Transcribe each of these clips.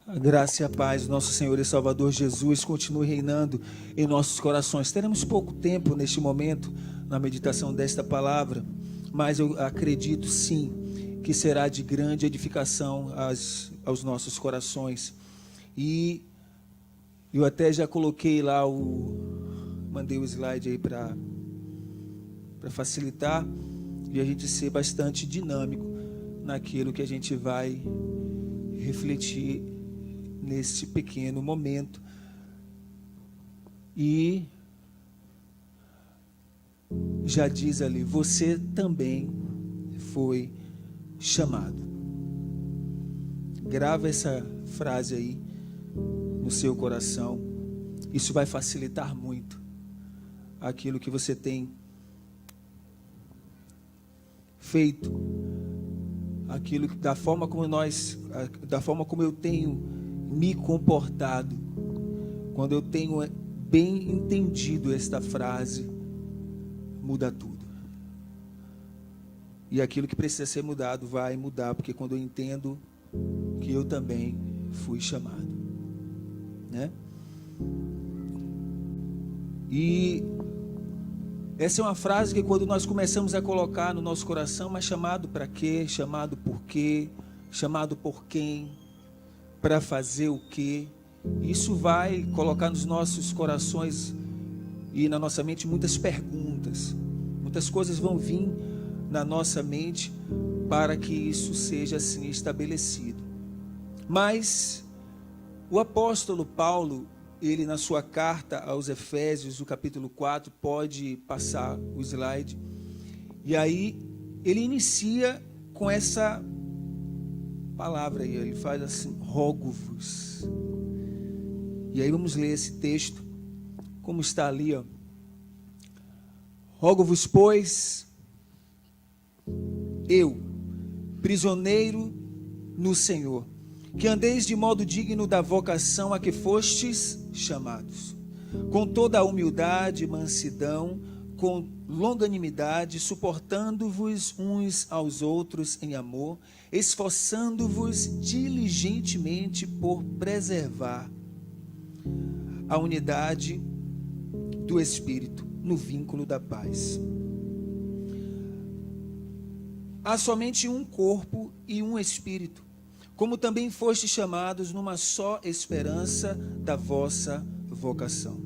A graça e a paz do nosso Senhor e Salvador Jesus continue reinando em nossos corações. Teremos pouco tempo neste momento na meditação desta palavra, mas eu acredito sim que será de grande edificação aos nossos corações. E eu até já coloquei lá mandei o slide aí para facilitar e a gente ser bastante dinâmico naquilo que a gente vai refletir nesse pequeno momento. E já diz ali: você também foi chamado. Grava essa frase aí no seu coração. Isso vai facilitar muito aquilo que você tem feito, aquilo da forma como eu tenho me comportado. Quando eu tenho bem entendido esta frase, muda tudo. E aquilo que precisa ser mudado vai mudar, porque quando eu entendo que eu também fui chamado, né? E essa é uma frase que quando nós começamos a colocar no nosso coração, mas chamado para quê? Chamado por quê? Chamado por quem? Para fazer o quê? Isso vai colocar nos nossos corações e na nossa mente muitas perguntas. Muitas coisas vão vir na nossa mente para que isso seja assim estabelecido. Mas o apóstolo Paulo, ele na sua carta aos Efésios, no capítulo 4, pode passar o slide, e aí ele inicia com essa palavra aí, ele faz assim: rogo-vos. E aí vamos ler esse texto, como está ali, ó. Rogo-vos, pois, eu, prisioneiro no Senhor, que andeis de modo digno da vocação a que fostes chamados, com toda a humildade e mansidão, com longanimidade, suportando-vos uns aos outros em amor, esforçando-vos diligentemente por preservar a unidade do Espírito no vínculo da paz. Há somente um corpo e um Espírito, como também fostes chamados numa só esperança da vossa vocação.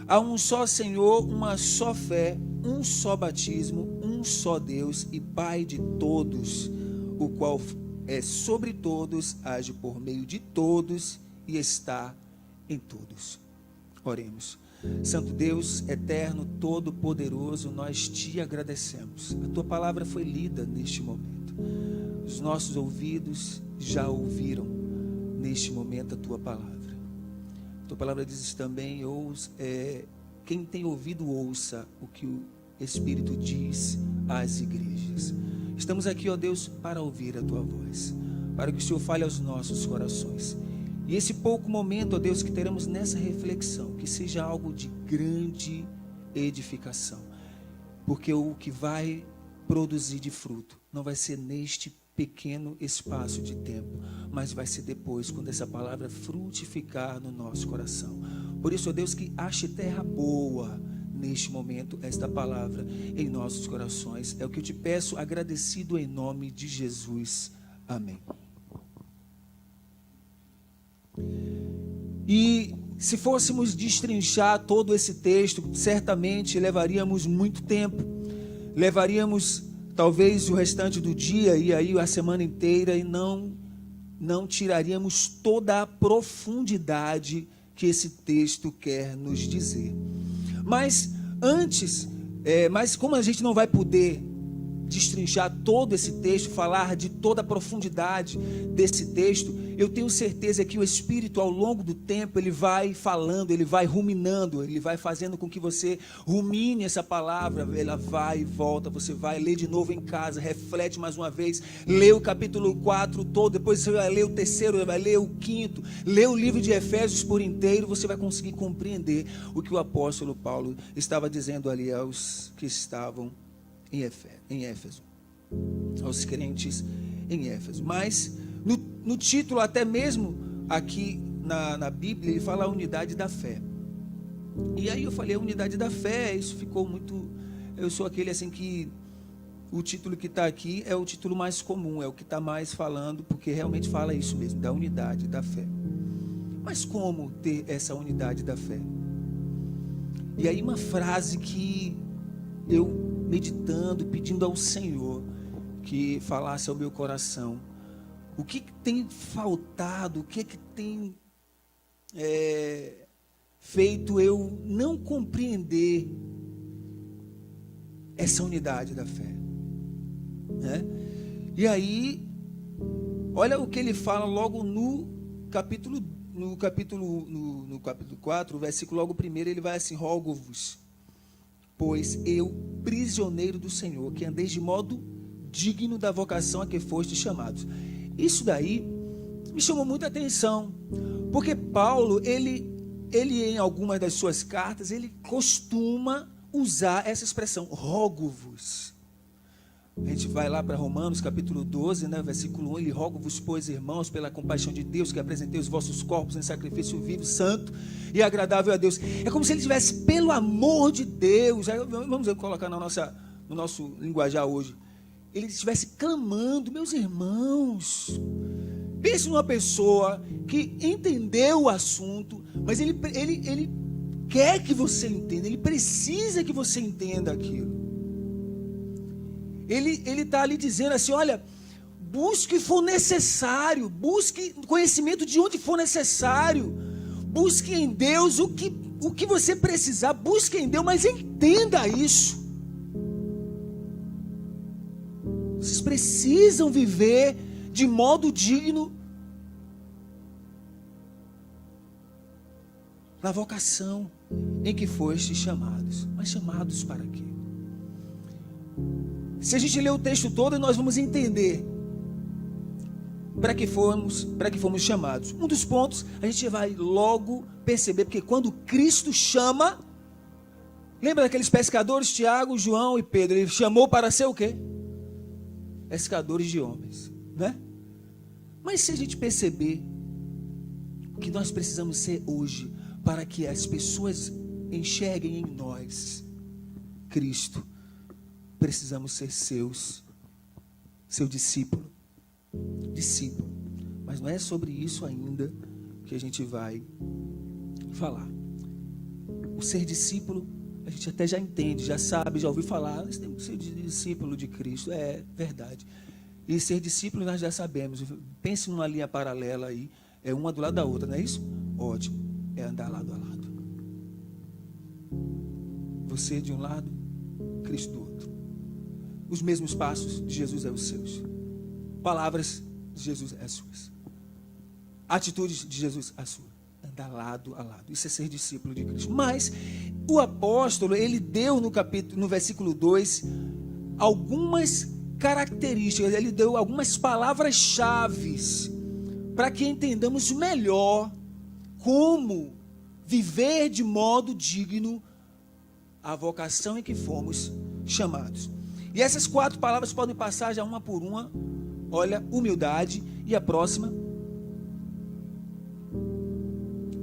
Há um só Senhor, uma só fé, um só batismo, um só Deus e Pai de todos, o qual é sobre todos, age por meio de todos e está em todos. Oremos. Santo Deus, eterno, todo-poderoso, nós te agradecemos. A tua palavra foi lida neste momento. Os nossos ouvidos já ouviram neste momento a tua palavra. A tua palavra diz também: quem tem ouvido, ouça o que o Espírito diz às igrejas. Estamos aqui, ó Deus, para ouvir a tua voz, para que o Senhor fale aos nossos corações. E esse pouco momento, ó Deus, que teremos nessa reflexão, que seja algo de grande edificação, porque o que vai produzir de fruto não vai ser neste pequeno espaço de tempo, mas vai ser depois, quando essa palavra frutificar no nosso coração. Por isso, ó Deus, que ache terra boa neste momento esta palavra em nossos corações. É o que eu te peço, agradecido em nome de Jesus. Amém. E se fôssemos destrinchar todo esse texto, certamente levaríamos muito tempo. Levaríamos talvez o restante do dia e aí a semana inteira, e não tiraríamos toda a profundidade que esse texto quer nos dizer. Mas como a gente não vai poder destrinchar todo esse texto, falar de toda a profundidade desse texto, eu tenho certeza que o Espírito, ao longo do tempo, ele vai falando, ele vai ruminando, ele vai fazendo com que você rumine essa palavra. Ela vai e volta, você vai ler de novo em casa, reflete mais uma vez, lê o capítulo 4 todo, depois você vai ler o terceiro, vai ler o quinto, lê o livro de Efésios por inteiro, você vai conseguir compreender o que o apóstolo Paulo estava dizendo ali aos que estavam em Éfeso, aos crentes em Éfeso. Mas no título até mesmo aqui na Bíblia, ele fala a unidade da fé. E aí eu falei, a unidade da fé, isso ficou muito... Eu sou aquele assim que... O título que está aqui é o título mais comum, é o que está mais falando, porque realmente fala isso mesmo, da unidade da fé. Mas como ter essa unidade da fé? E aí uma frase que eu, meditando, pedindo ao Senhor que falasse ao meu coração, o que tem faltado, o que tem feito eu não compreender essa unidade da fé, né? E aí, olha o que ele fala logo no capítulo 4, o versículo logo primeiro, ele vai assim: rogo-vos, pois eu, prisioneiro do Senhor, que andeis de modo digno da vocação a que fostes chamados. Isso daí me chamou muita atenção, porque Paulo, ele em algumas das suas cartas, ele costuma usar essa expressão, rogo-vos. A gente vai lá para Romanos capítulo 12, né, versículo 1, ele: rogo-vos, pois, irmãos, pela compaixão de Deus, que apresentei os vossos corpos em sacrifício vivo, santo e agradável a Deus. É como se ele tivesse, pelo amor de Deus, vamos colocar no nosso linguajar hoje, ele estivesse clamando: meus irmãos, pense numa pessoa que entendeu o assunto, mas ele quer que você entenda, ele precisa que você entenda aquilo. Ele está ali dizendo assim: olha, busque o que for necessário, busque conhecimento de onde for necessário, busque em Deus o que você precisar, busque em Deus, mas entenda isso. Vocês precisam viver de modo digno na vocação em que fostes chamados. Mas chamados para quê? Se a gente ler o texto todo, nós vamos entender para que fomos chamados. Um dos pontos, a gente vai logo perceber, porque quando Cristo chama, lembra daqueles pescadores, Tiago, João e Pedro, ele chamou para ser o quê? Pescadores de homens, né? Mas se a gente perceber o que nós precisamos ser hoje, para que as pessoas enxerguem em nós Cristo, precisamos ser seu discípulo. Mas não é sobre isso ainda que a gente vai falar. O ser discípulo, a gente até já entende, já sabe, já ouviu falar, nós temos que ser discípulo de Cristo, é verdade. E ser discípulo nós já sabemos. Pense numa linha paralela aí, é uma do lado da outra, não é isso? Ótimo, é andar lado a lado. Você de um lado, Cristo do outro. Os mesmos passos de Jesus é os seus. Palavras de Jesus é as suas. Atitudes de Jesus é a sua. Andar lado a lado. Isso é ser discípulo de Cristo. Mas o apóstolo, ele deu no versículo 2 algumas características, ele deu algumas palavras-chave para que entendamos melhor como viver de modo digno a vocação em que fomos chamados. E essas 4 palavras podem passar já uma por uma. Olha, humildade. E a próxima?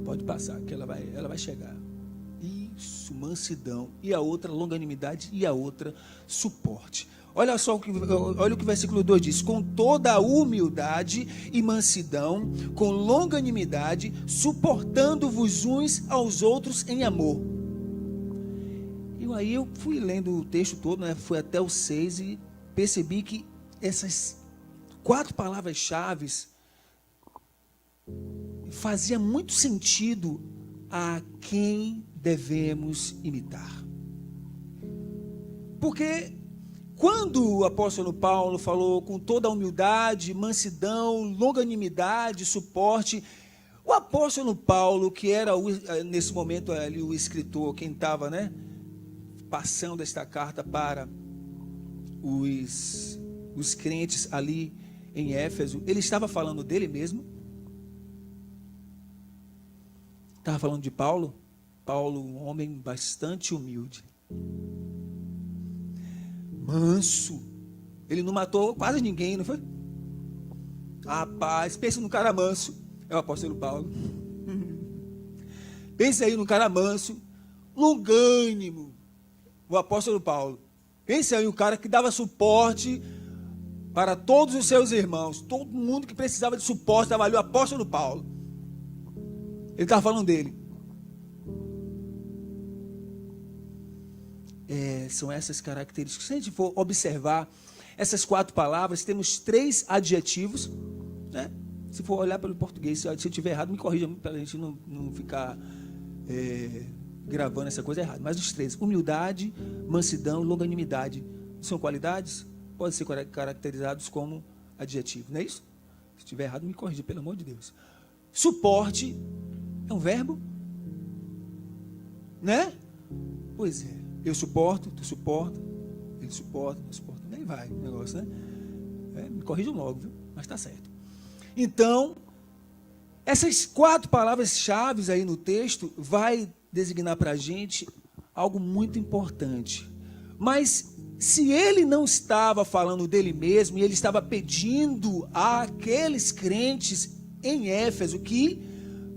Pode passar, que ela vai chegar. Isso, mansidão. E a outra, longanimidade. E a outra, suporte. Olha só, olha o que o versículo 2 diz: com toda a humildade e mansidão, com longanimidade, suportando-vos uns aos outros em amor. Aí eu fui lendo o texto todo, né? Fui até o 6 e percebi que essas 4 palavras-chave fazia muito sentido a quem devemos imitar. Porque quando o apóstolo Paulo falou com toda a humildade, mansidão, longanimidade, suporte, o apóstolo Paulo, que era nesse momento ali o escritor, quem estava, né, passando esta carta para os crentes ali em Éfeso, ele estava falando dele mesmo? Estava falando de Paulo? Paulo, um homem bastante humilde, manso, ele não matou quase ninguém, não foi? Rapaz, pensa num cara manso, É o apóstolo Paulo. Pense aí no cara manso, longânimo, o apóstolo Paulo. Pense aí o cara que dava suporte para todos os seus irmãos. Todo mundo que precisava de suporte estava ali, o apóstolo Paulo. Ele estava falando dele. São essas características. Se a gente for observar essas 4 palavras, temos 3 adjetivos, né? Se for olhar pelo português, se eu estiver errado, me corrija para a gente não ficar gravando essa coisa errada. Mas os 3, humildade, mansidão, longanimidade, são qualidades? Podem ser caracterizados como adjetivos, não é isso? Se estiver errado, me corrija, pelo amor de Deus. Suporte é um verbo? Né? Pois é. Eu suporto, tu suporta, ele suporta, eu suporto. Nem vai o negócio, né? Me corrijam logo, viu? Mas está certo. Então, essas 4 palavras-chave aí no texto vai designar para a gente algo muito importante. Mas se ele não estava falando dele mesmo, e ele estava pedindo àqueles crentes em Éfeso que,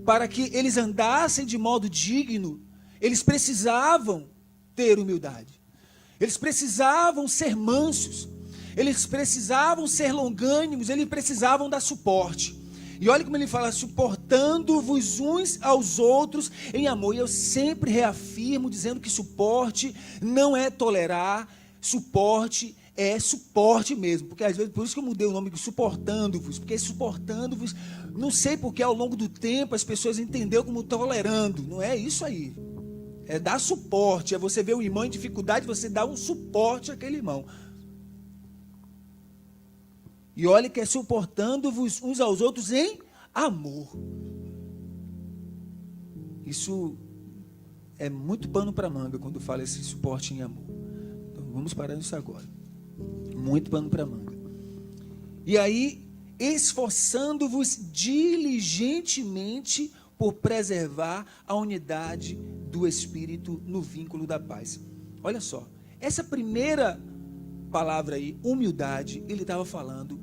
para que eles andassem de modo digno, eles precisavam ter humildade. Eles precisavam ser mansos. Eles precisavam ser longânimos. Eles precisavam dar suporte. E olha como ele fala, suportando-vos uns aos outros em amor. E eu sempre reafirmo, dizendo que suporte não é tolerar, suporte é suporte mesmo. Porque às vezes, por isso que eu mudei o nome de suportando-vos. Porque suportando-vos, não sei porque ao longo do tempo as pessoas entenderam como tolerando. Não é isso aí. É dar suporte, é você ver o irmão em dificuldade, você dá um suporte àquele irmão. E olha que é suportando-vos uns aos outros em amor. Isso é muito pano para manga quando fala esse suporte em amor. Então vamos parar nisso agora. Muito pano para manga. E aí, esforçando-vos diligentemente por preservar a unidade do Espírito no vínculo da paz. Olha só, essa primeira palavra aí, humildade, ele estava falando,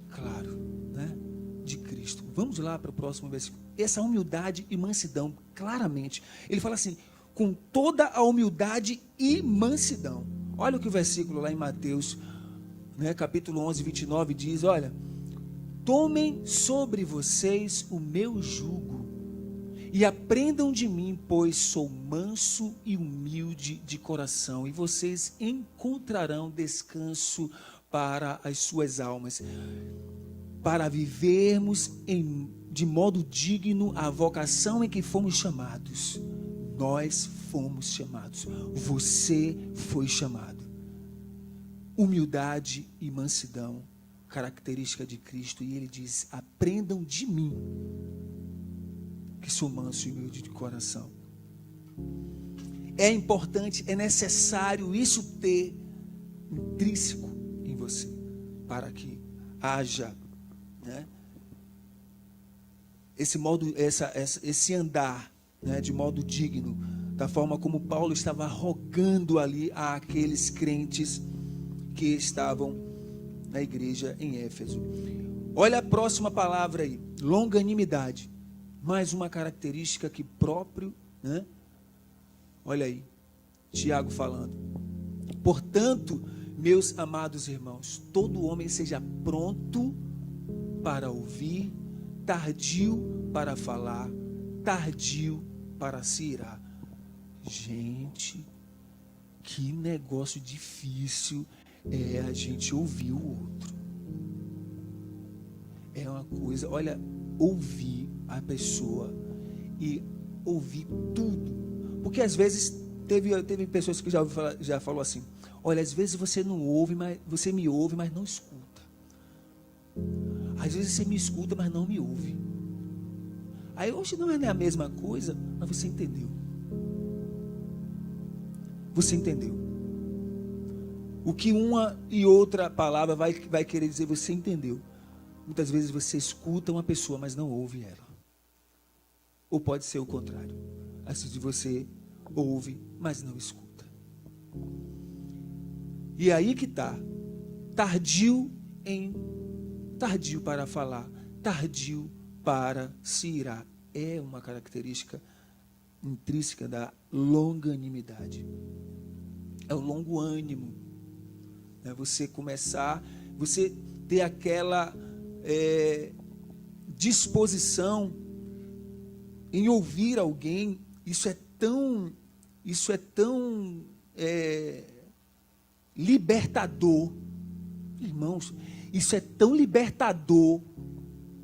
claro, né, de Cristo. Vamos lá para o próximo versículo. Essa humildade e mansidão, claramente, ele fala assim, com toda a humildade e mansidão. Olha o que o versículo lá em Mateus, né, capítulo 11, 29 diz, olha, tomem sobre vocês o meu jugo e aprendam de mim, pois sou manso e humilde de coração, e vocês encontrarão descanso para as suas almas, para vivermos de modo digno a vocação em que fomos chamados. Nós fomos chamados, você foi chamado. Humildade e mansidão, característica de Cristo, e ele diz, aprendam de mim, que sou manso e humilde de coração. É importante, é necessário isso ter intrínseco em você, para que haja, né, esse modo, esse andar, né, de modo digno, da forma como Paulo estava rogando ali àqueles crentes que estavam na igreja em Éfeso. Olha a próxima palavra aí, longanimidade. Mais uma característica que próprio, né? Olha aí, Tiago falando. Portanto, meus amados irmãos, todo homem seja pronto para ouvir, tardio para falar, tardio para se irar. Gente, que negócio difícil é a gente ouvir o outro. É uma coisa, olha, ouvir a pessoa e ouvir tudo, porque às vezes teve pessoas que já falou assim, olha, às vezes você não ouve, mas você me ouve, mas não escuta. Às vezes você me escuta, mas não me ouve. Aí hoje não é a mesma coisa, mas você entendeu. Você entendeu. O que uma e outra palavra vai querer dizer, você entendeu. Muitas vezes você escuta uma pessoa, mas não ouve ela. Ou pode ser o contrário. Às vezes você ouve, mas não escuta. E aí que está. Tardio para falar, tardio para se irar. É uma característica intrínseca da longanimidade. É o longo ânimo. É você ter aquela disposição em ouvir alguém. Isso é tão libertador. Irmãos, isso é tão libertador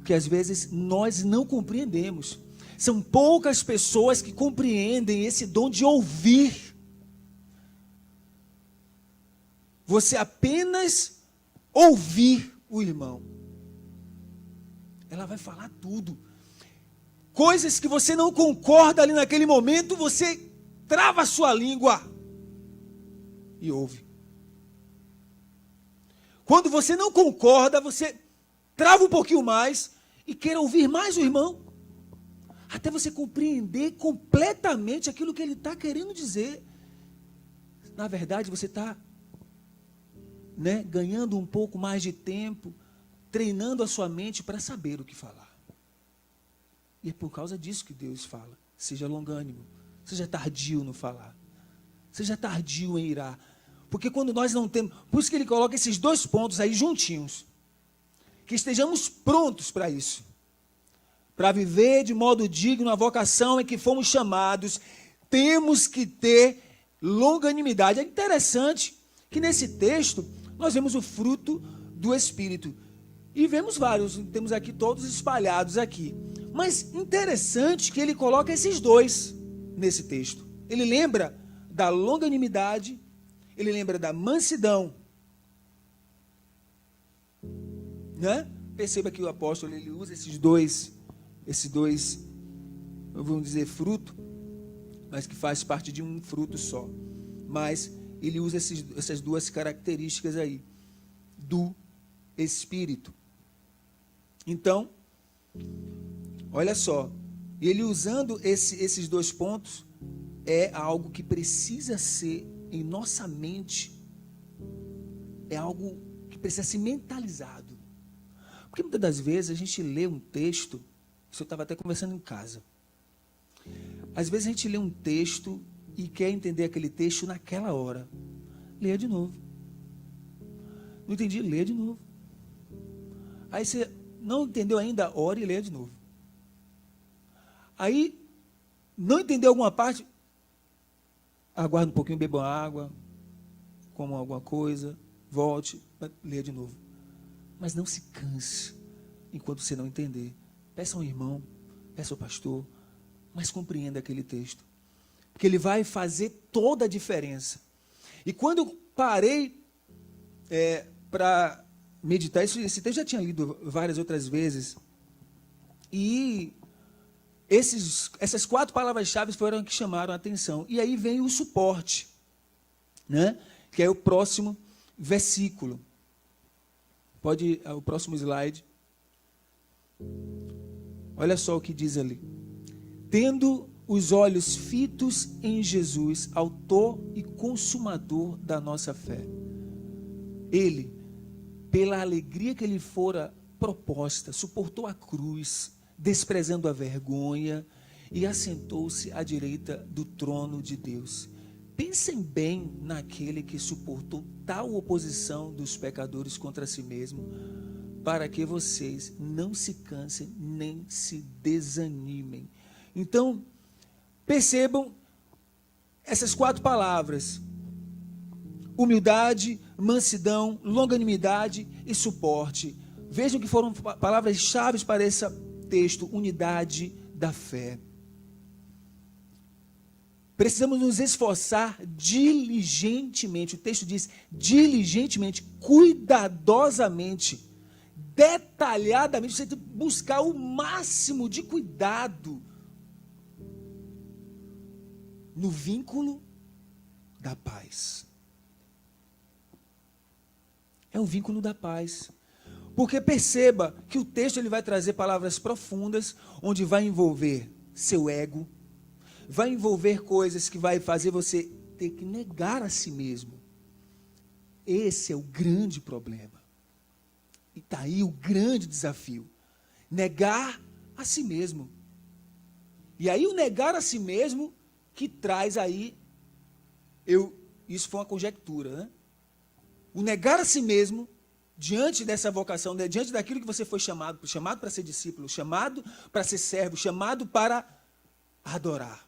que às vezes nós não compreendemos. São poucas pessoas que compreendem esse dom de ouvir. Você apenas ouvir o irmão. Ela vai falar tudo. Coisas que você não concorda ali naquele momento, você trava a sua língua e ouve. Quando você não concorda, você trava um pouquinho mais e quer ouvir mais o irmão, até você compreender completamente aquilo que ele está querendo dizer. Na verdade, você está ganhando um pouco mais de tempo, treinando a sua mente para saber o que falar. E é por causa disso que Deus fala: seja longânimo, seja tardio no falar, seja tardio em irar. Porque quando nós não temos, por isso que ele coloca esses dois pontos aí juntinhos, que estejamos prontos para isso, para viver de modo digno a vocação em que fomos chamados. Temos que ter longanimidade. É interessante que nesse texto nós vemos o fruto do Espírito, e vemos vários, temos aqui todos espalhados aqui, mas interessante que ele coloca esses dois nesse texto. Ele lembra da longanimidade, ele lembra da mansidão, Perceba que o apóstolo ele usa esses dois, vamos dizer, fruto, mas que faz parte de um fruto só. Mas ele usa essas duas características aí do Espírito. Então, olha só, ele usando esses dois pontos, é algo que precisa ser em nossa mente, é algo que precisa ser mentalizado. Porque muitas das vezes a gente lê um texto, isso eu estava até conversando em casa, às vezes a gente lê um texto e quer entender aquele texto naquela hora. Leia de novo. Não entendi? Leia de novo. Aí você não entendeu ainda, ore e leia de novo. Aí, não entendeu alguma parte, aguarde um pouquinho, beba água, coma alguma coisa, volte, leia de novo. Mas não se canse enquanto você não entender. Peça ao irmão, peça ao pastor, mas compreenda aquele texto, porque ele vai fazer toda a diferença. E quando eu parei para meditar, esse texto eu já tinha lido várias outras vezes, e essas 4 palavras-chave foram que chamaram a atenção. E aí vem o suporte, que é o próximo versículo. Pode ir ao próximo slide. Olha só o que diz ali. Tendo os olhos fitos em Jesus, autor e consumador da nossa fé. Ele, pela alegria que lhe fora proposta, suportou a cruz, desprezando a vergonha, e assentou-se à direita do trono de Deus. Pensem bem naquele que suportou tal oposição dos pecadores contra si mesmo, para que vocês não se cansem nem se desanimem. Então, percebam essas 4 palavras: humildade, mansidão, longanimidade e suporte. Vejam que foram palavras-chave para esse texto: unidade da fé. Precisamos nos esforçar diligentemente. O texto diz diligentemente, cuidadosamente, detalhadamente. Você tem que buscar o máximo de cuidado no vínculo da paz. É o vínculo da paz. Porque perceba que o texto ele vai trazer palavras profundas, onde vai envolver seu ego, vai envolver coisas que vai fazer você ter que negar a si mesmo. Esse é o grande problema. E está aí o grande desafio. Negar a si mesmo. E aí o negar a si mesmo que traz aí, isso foi uma conjectura, né? O negar a si mesmo, diante dessa vocação, diante daquilo que você foi chamado para ser discípulo, chamado para ser servo, chamado para adorar.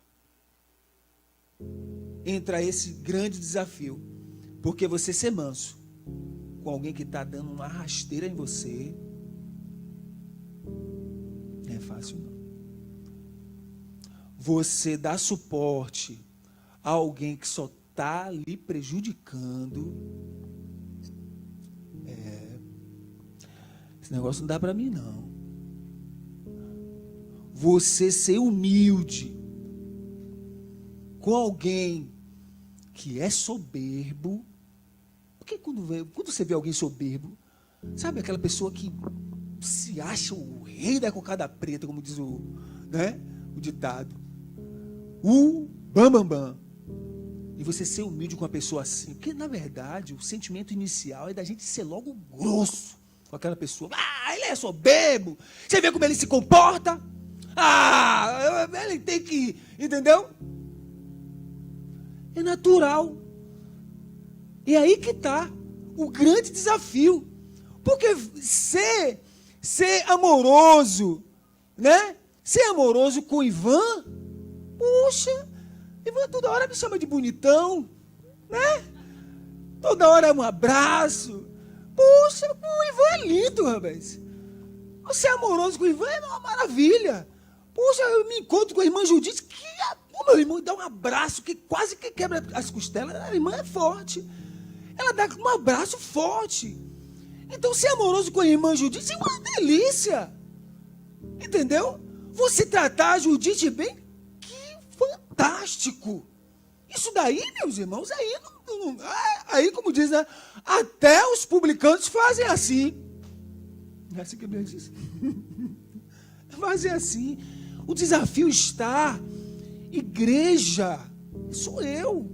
Entra esse grande desafio, porque você ser manso com alguém que está dando uma rasteira em você, não é fácil não. Você dá suporte a alguém que só está lhe prejudicando, esse negócio não dá para mim não. Você ser humilde com alguém que é soberbo, porque quando você vê alguém soberbo, sabe aquela pessoa que se acha o rei da cocada preta, como diz o ditado, o bam. E você ser humilde com uma pessoa assim, porque na verdade o sentimento inicial é da gente ser logo grosso com aquela pessoa. Ele é soberbo, você vê como ele se comporta, ele tem que, entendeu? É natural. E aí que está o grande desafio. Porque ser amoroso, né? Ser amoroso com o Ivan, puxa, Ivan toda hora me chama de bonitão, né? Toda hora é um abraço. Puxa, o Ivan é lindo, rapaz. Você é amoroso com o Ivan é uma maravilha. Puxa, eu me encontro com a irmã Judite, que o meu irmão dá um abraço que quase que quebra as costelas. A irmã é forte. Ela dá um abraço forte. Então, ser amoroso com a irmã Judite é uma delícia. Entendeu? Você tratar a Judite bem, que fantástico. Isso daí, meus irmãos, aí como diz, né? Até os publicanos fazem assim. É assim que a Bíblia diz. Fazem assim. O desafio está, igreja, sou eu.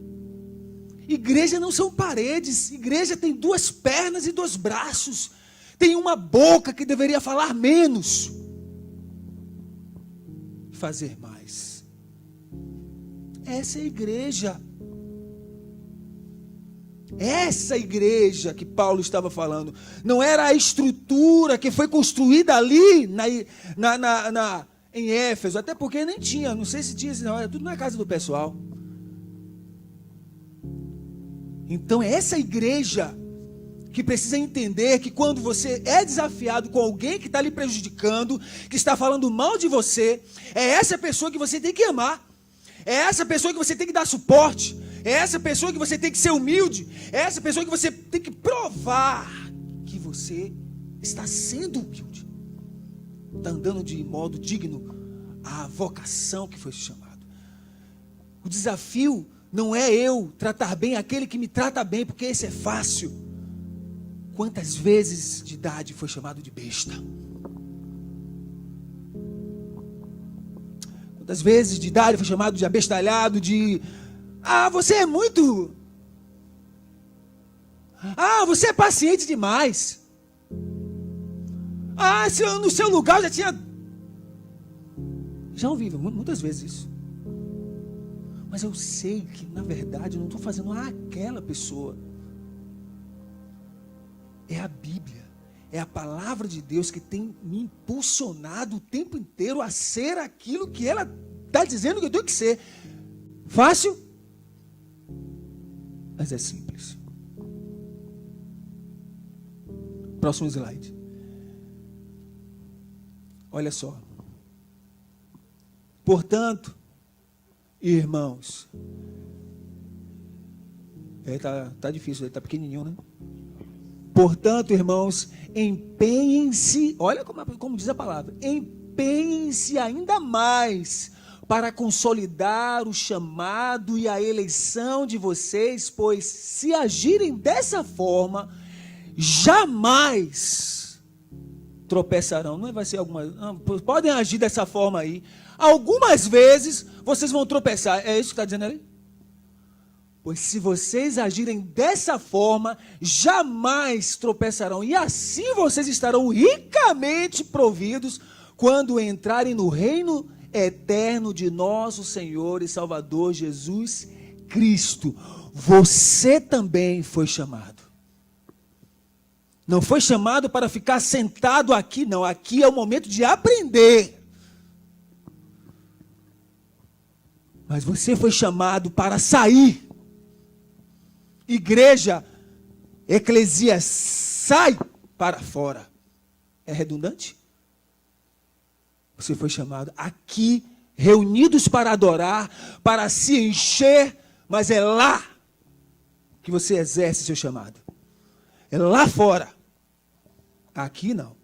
Igreja não são paredes, igreja tem 2 pernas e 2 braços, tem uma boca que deveria falar menos, fazer mais. Essa é a igreja. Essa igreja que Paulo estava falando, não era a estrutura que foi construída ali em Éfeso, até porque nem tinha, não sei se tinha, não, era tudo na casa do pessoal. Então é essa igreja que precisa entender que quando você é desafiado com alguém que está lhe prejudicando, que está falando mal de você, é essa pessoa que você tem que amar, é essa pessoa que você tem que dar suporte, é essa pessoa que você tem que ser humilde, é essa pessoa que você tem que provar que você está sendo humilde, está andando de modo digno à vocação que foi chamado. O desafio não é eu tratar bem aquele que me trata bem, porque esse é fácil. Quantas vezes de idade foi chamado de besta? Quantas vezes de idade foi chamado de abestalhado, você é muito... você é paciente demais. Se eu, no seu lugar já tinha... Já ouvi muitas vezes isso. Mas eu sei que, na verdade, eu não estou fazendo aquela pessoa. É a Bíblia, é a palavra de Deus que tem me impulsionado o tempo inteiro a ser aquilo que ela está dizendo que eu tenho que ser. Fácil? Mas é simples. Próximo slide. Olha só. Portanto, irmãos, tá difícil, está pequenininho, né? Portanto, irmãos, empenhem-se, olha como diz a palavra, empenhem-se ainda mais para consolidar o chamado e a eleição de vocês, pois se agirem dessa forma, jamais tropeçarão. Não vai ser podem agir dessa forma aí. Algumas vezes vocês vão tropeçar. É isso que está dizendo ali? Pois se vocês agirem dessa forma, jamais tropeçarão. E assim vocês estarão ricamente providos quando entrarem no reino eterno de nosso Senhor e Salvador Jesus Cristo. Você também foi chamado. Não foi chamado para ficar sentado aqui, não. Aqui é o momento de aprender. Mas você foi chamado para sair. Igreja, eclesia, sai para fora. É redundante? Você foi chamado aqui, reunidos para adorar, para se encher, mas é lá que você exerce seu chamado. É lá fora. Aqui não.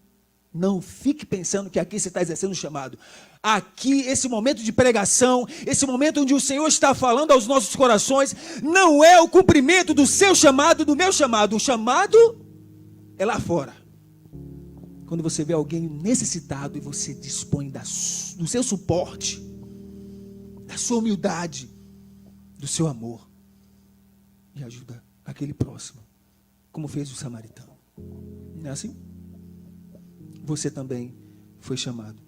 Não fique pensando que aqui você está exercendo o chamado. Aqui, esse momento de pregação, esse momento onde o Senhor está falando aos nossos corações, não é o cumprimento do seu chamado, do meu chamado. O chamado é lá fora. Quando você vê alguém necessitado e você dispõe do seu suporte, da sua humildade, do seu amor, e ajuda aquele próximo, como fez o samaritano. Não é assim? Você também foi chamado.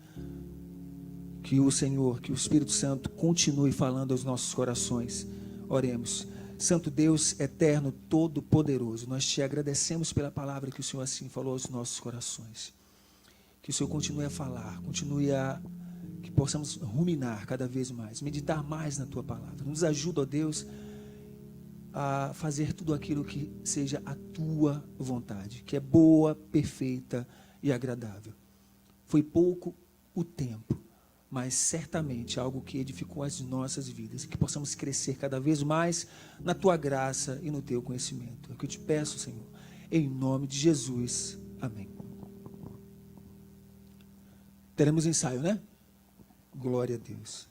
Que o Senhor, que o Espírito Santo continue falando aos nossos corações. Oremos. Santo Deus, eterno, todo-poderoso, nós te agradecemos pela palavra que o Senhor assim falou aos nossos corações. Que o Senhor continue a falar, que possamos ruminar cada vez mais, meditar mais na tua palavra. Nos ajuda, ó Deus, a fazer tudo aquilo que seja a tua vontade, que é boa, perfeita e agradável. Foi pouco o tempo, mas certamente algo que edificou as nossas vidas, e que possamos crescer cada vez mais na tua graça e no teu conhecimento. É o que eu te peço, Senhor, em nome de Jesus. Amém. Teremos ensaio, né? Glória a Deus.